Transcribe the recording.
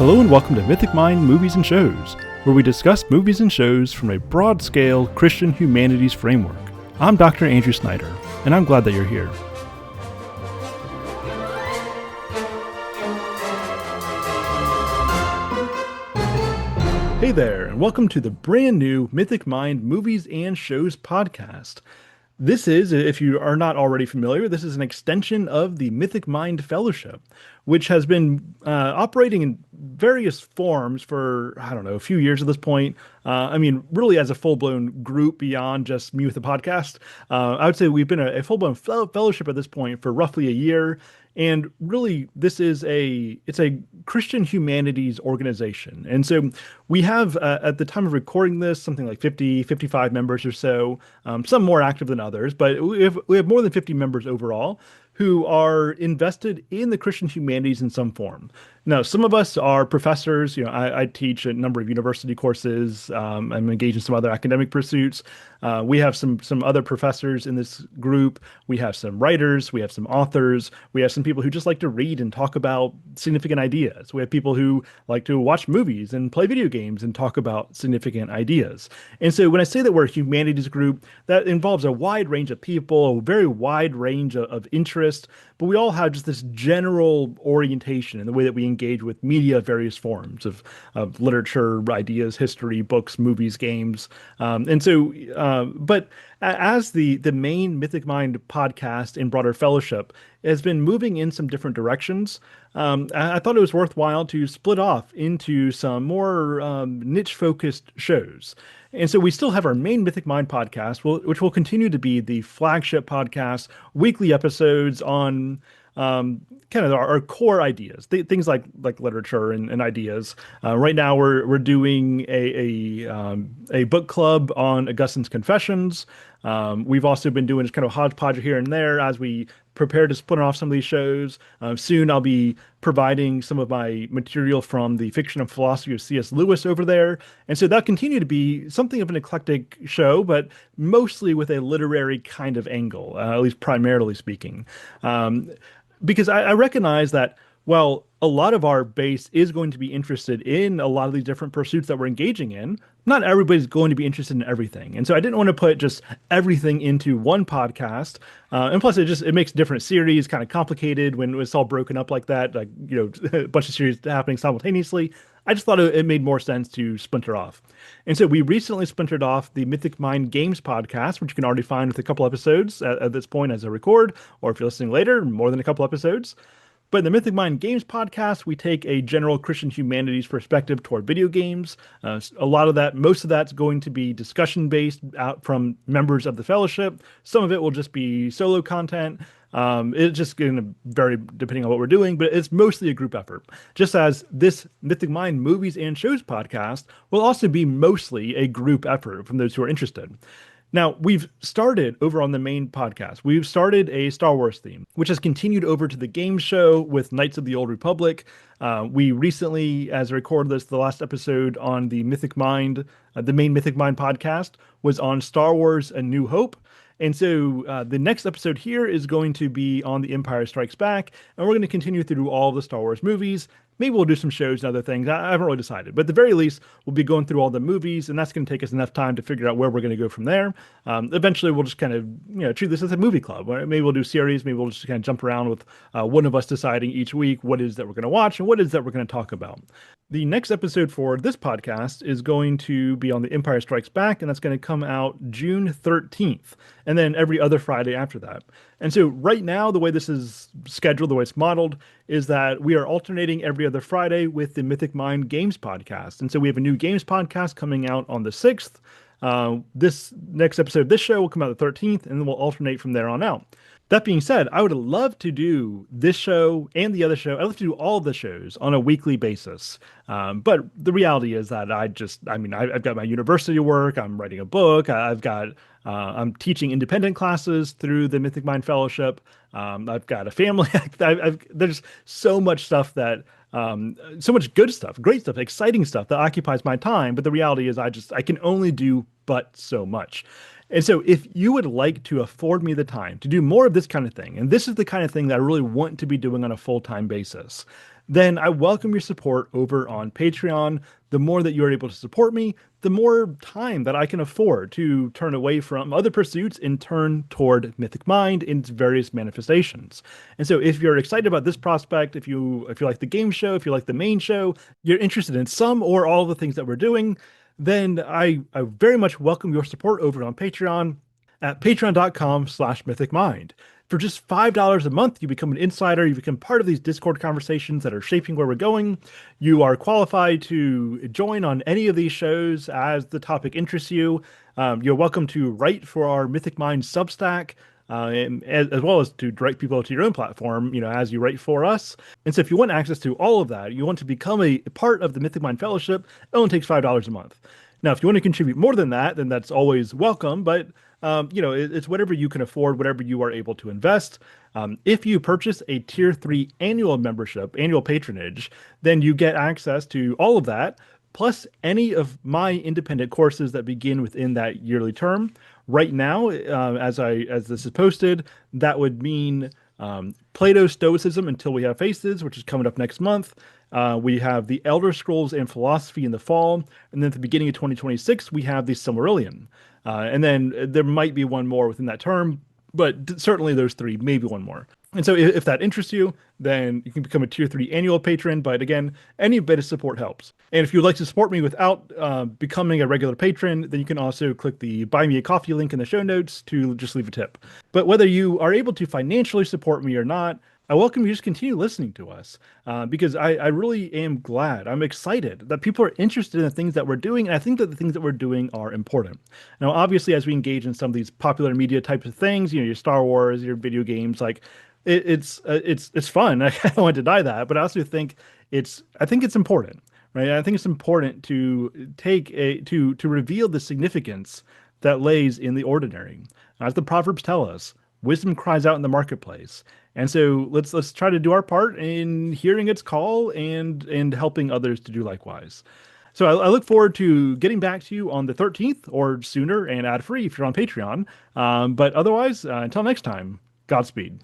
Hello and welcome to Mythic Mind Movies and Shows, where we discuss movies and shows from a broad-scale Christian humanities framework. I'm Dr. Andrew Snyder, and I'm glad that you're here. Hey there, and welcome to the brand new Mythic Mind Movies and Shows podcast. This is, if you are not already familiar, this is an extension of the Mythic Mind Fellowship, which has been operating in various forms for, a few years at this point. Really as a full-blown group beyond just me with the podcast. I would say we've been a full-blown fellowship at this point for roughly a year. And really, it's a Christian humanities organization. And so we have, at the time of recording this, something like 50, 55 members or so, some more active than others, but we have more than 50 members overall who are invested in the Christian humanities in some form. Now, some of us are professors. I teach a number of university courses. I'm engaged in some other academic pursuits. We have some other professors in this group. We have some writers. We have some authors. We have some people who just like to read and talk about significant ideas. We have people who like to watch movies and play video games and talk about significant ideas. And so when I say that we're a humanities group, that involves a wide range of people, a very wide range of interest, but we all have just this general orientation in the way that we engage with media of various forms of literature, ideas, history, books, movies, games. But as the main Mythic Mind podcast and broader fellowship has been moving in some different directions, I thought it was worthwhile to split off into some more niche-focused shows. And so we still have our main Mythic Mind podcast, which will continue to be the flagship podcast, weekly episodes on kind of our core ideas, things like literature and ideas. Right now, we're doing a book club on Augustine's Confessions. We've also been doing just kind of hodgepodge here and there as we prepare to split off some of these shows. Soon I'll be providing some of my material from the Fiction and Philosophy of C.S. Lewis over there. And so that'll continue to be something of an eclectic show, but mostly with a literary kind of angle, at least primarily speaking. Because I recognize that while a lot of our base is going to be interested in a lot of these different pursuits that we're engaging in, not everybody's going to be interested in everything. And so I didn't want to put just everything into one podcast. And plus it makes different series kind of complicated when it's all broken up like that, a bunch of series happening simultaneously. I just thought it made more sense to splinter off. And so we recently splintered off the Mythic Mind Games podcast, which you can already find with a couple episodes at this point as I record, or if you're listening later, more than a couple episodes. But in the Mythic Mind Games podcast, we take a general Christian humanities perspective toward video games. Most of that's going to be discussion-based out from members of the fellowship. Some of it will just be solo content. It's just going to vary depending on what we're doing, but it's mostly a group effort. Just as this Mythic Mind Movies and Shows podcast will also be mostly a group effort from those who are interested. Now, we've started over on the main podcast. We've started a Star Wars theme, which has continued over to the game show with Knights of the Old Republic. We recently, as I recorded this, the last episode on the Mythic Mind, the main Mythic Mind podcast, was on Star Wars A New Hope. And so the next episode here is going to be on The Empire Strikes Back, and we're going to continue through all the Star Wars movies. Maybe we'll do some shows and other things. I haven't really decided. But at the very least, we'll be going through all the movies, and that's going to take us enough time to figure out where we're going to go from there. Eventually, we'll just kind of treat this as a movie club. Maybe we'll do series. Maybe we'll just kind of jump around with one of us deciding each week what it is that we're going to watch and what it is that we're going to talk about. The next episode for this podcast is going to be on The Empire Strikes Back, and that's going to come out June 13th, and then every other Friday after that. And so right now, the way this is scheduled, the way it's modeled, is that we are alternating every other Friday with the Mythic Mind Games podcast. And so we have a new games podcast coming out on the 6th. This next episode of this show will come out the 13th, and then we'll alternate from there on out. That being said, I would love to do this show and the other show. I'd love to do all the shows on a weekly basis. But the reality is that I've got my university work. I'm writing a book. I'm teaching independent classes through the Mythic Mind Fellowship. I've got a family. There's so much stuff so much good stuff, great stuff, exciting stuff that occupies my time. But the reality is I can only do but so much. And so if you would like to afford me the time to do more of this kind of thing, and this is the kind of thing that I really want to be doing on a full-time basis, then I welcome your support over on Patreon. The more that you're able to support me, the more time that I can afford to turn away from other pursuits and turn toward Mythic Mind in its various manifestations. And so if you're excited about this prospect, if you like the game show, if you like the main show, you're interested in some or all of the things that we're doing, then I very much welcome your support over on Patreon at patreon.com/mythicmind. For just $5 a month, you become an insider. You become part of these Discord conversations that are shaping where we're going. You are qualified to join on any of these shows as the topic interests you. You're welcome to write for our Mythic Mind Substack. And as well as to direct people to your own platform, as you write for us. And so if you want access to all of that, you want to become a part of the Mythic Mind Fellowship, it only takes $5 a month. Now, if you want to contribute more than that, then that's always welcome. But it's whatever you can afford, whatever you are able to invest. If you purchase a tier 3 annual membership, annual patronage, then you get access to all of that, plus any of my independent courses that begin within that yearly term. Right now, as this is posted, that would mean Plato Stoicism Until We Have Faces, which is coming up next month. We have the Elder Scrolls and Philosophy in the fall, and then at the beginning of 2026, we have the Silmarillion. And then there might be one more within that term, but certainly those three, maybe one more. And so if that interests you, then you can become a tier 3 annual patron. But again, any bit of support helps. And if you'd like to support me without becoming a regular patron, then you can also click the Buy Me a Coffee link in the show notes to just leave a tip. But whether you are able to financially support me or not, I welcome you to just continue listening to us because I really am glad. I'm excited that people are interested in the things that we're doing. And I think that the things that we're doing are important. Now, obviously, as we engage in some of these popular media types of things, your Star Wars, your video games, like it's fun. I won't deny that, but I also think I think it's important, right? I think it's important to to reveal the significance that lays in the ordinary. As the Proverbs tell us, wisdom cries out in the marketplace. And so let's try to do our part in hearing its call and helping others to do likewise. So I look forward to getting back to you on the 13th or sooner and ad-free if you're on Patreon. But otherwise, until next time, Godspeed.